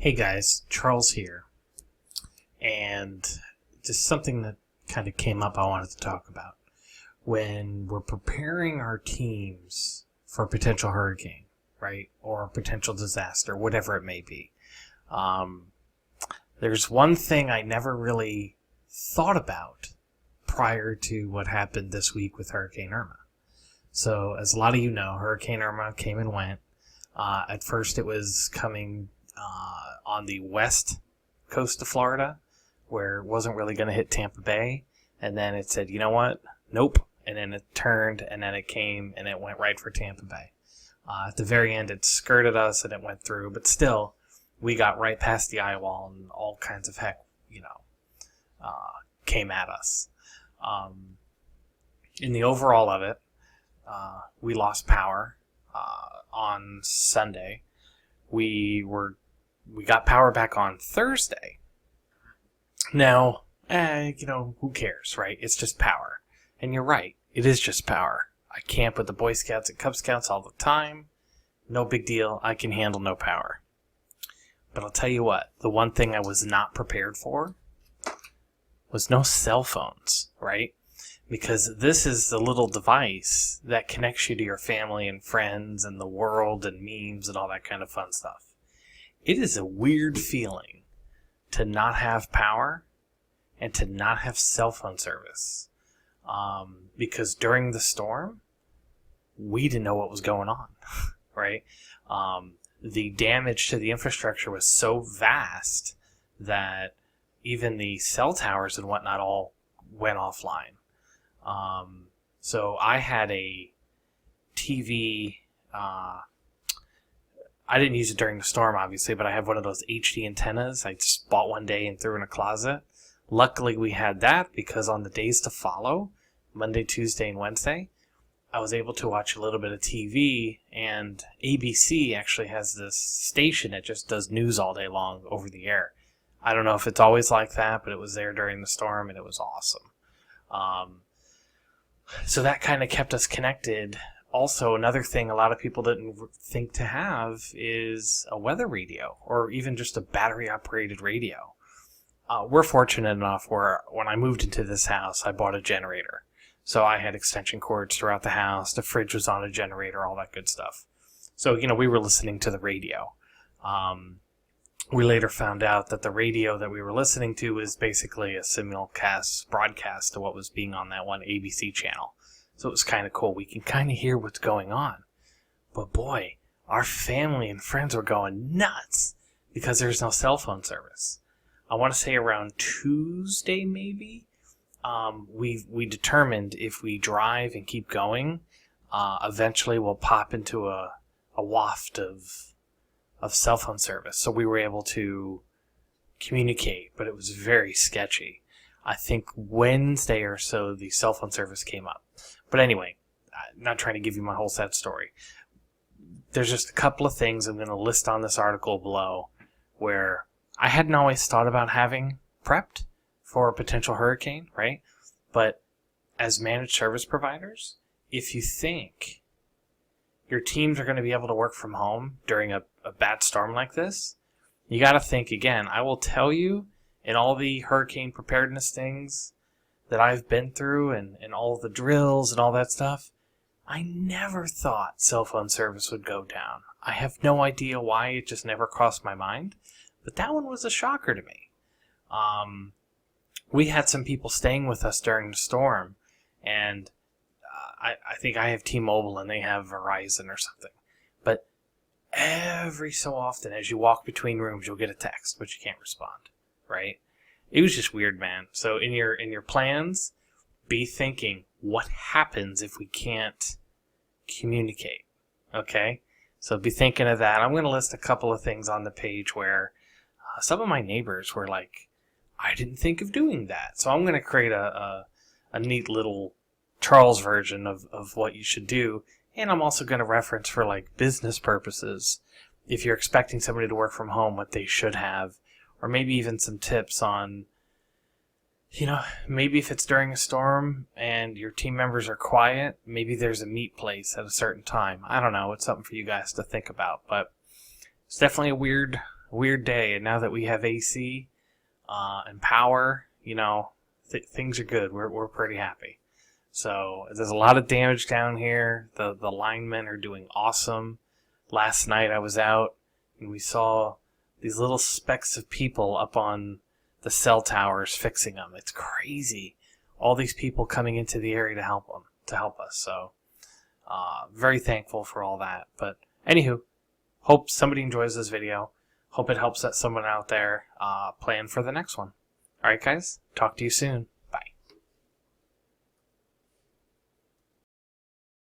Hey guys, Charles here, and just something that kind of came up I wanted to talk about. When we're preparing our teams for a potential hurricane, right, or a potential disaster, whatever it may be, um, there's one thing I never really thought about prior to what happened this week with Hurricane Irma. So, as a lot of you know, Hurricane Irma came and went. At first, it was coming on the west coast of Florida, where it wasn't really going to hit Tampa Bay. And then it said, you know what? Nope. And then it turned, and then it came, and it went right for Tampa Bay. At the very end, it skirted us, and it went through. But still, we got right past the eye wall, and all kinds of heck, came at us. In the overall of it, we lost power on Sunday. We got power back on Thursday. Now, who cares, right? It's just power. And you're right, it is just power. I camp with the Boy Scouts and Cub Scouts all the time. No big deal. I can handle no power. But I'll tell you what, the one thing I was not prepared for was no cell phones, right? Because this is the little device that connects you to your family and friends and the world and memes and all that kind of fun stuff. It is a weird feeling to not have power and to not have cell phone service. Because during the storm, we didn't know what was going on, right? The damage to the infrastructure was so vast that even the cell towers and whatnot all went offline. So I had a TV. I didn't use it during the storm, obviously, but I have one of those HD antennas. I just bought one day and threw in a closet. Luckily, we had that because on the days to follow, Monday, Tuesday, and Wednesday, I was able to watch a little bit of TV, and ABC actually has this station that just does news all day long over the air. I don't know if it's always like that, but it was there during the storm, and it was awesome. So that kind of kept us connected. Also, another thing a lot of people didn't think to have is a weather radio, or even just a battery-operated radio. We're fortunate enough where when I moved into this house, I bought a generator. So I had extension cords throughout the house. The fridge was on a generator, all that good stuff. So, we were listening to the radio. We later found out that the radio that we were listening to was basically a simulcast broadcast to what was being on that one ABC channel. So it was kind of cool. We can kind of hear what's going on. But boy, our family and friends were going nuts because there's no cell phone service. I want to say around Tuesday maybe, we determined if we drive and keep going, eventually we'll pop into a waft of cell phone service. So we were able to communicate, but it was very sketchy. I think Wednesday or so the cell phone service came up. But anyway, I'm not trying to give you my whole sad story. There's just a couple of things I'm going to list on this article below where I hadn't always thought about having prepped for a potential hurricane, right? But as managed service providers, if you think your teams are going to be able to work from home during a bad storm like this, you got to think again. I will tell you, in all the hurricane preparedness things that I've been through and all the drills and all that stuff, I never thought cell phone service would go down. I have no idea why. It just never crossed my mind. But that one was a shocker to me. We had some people staying with us during the storm, and I think I have T-Mobile and they have Verizon or something. But every so often, as you walk between rooms, you'll get a text, but you can't respond, right? It was just weird, man. So in your plans, be thinking, what happens if we can't communicate? Okay? So be thinking of that. I'm going to list a couple of things on the page where some of my neighbors were like, I didn't think of doing that. So I'm going to create a neat little Charles version of what you should do. And I'm also going to reference for like business purposes, if you're expecting somebody to work from home, what they should have. Or maybe even some tips on, maybe if it's during a storm and your team members are quiet, maybe there's a meet place at a certain time. I don't know. It's something for you guys to think about. But it's definitely a weird weird day, and now that we have AC and power, things are good. We're pretty happy. So there's a lot of damage down here. The linemen are doing awesome. Last night I was out and we saw these little specks of people up on the cell towers fixing them. It's crazy. All these people coming into the area to help us. So very thankful for all that. But anywho, hope somebody enjoys this video. Hope it helps someone out there plan for the next one. All right, guys. Talk to you soon.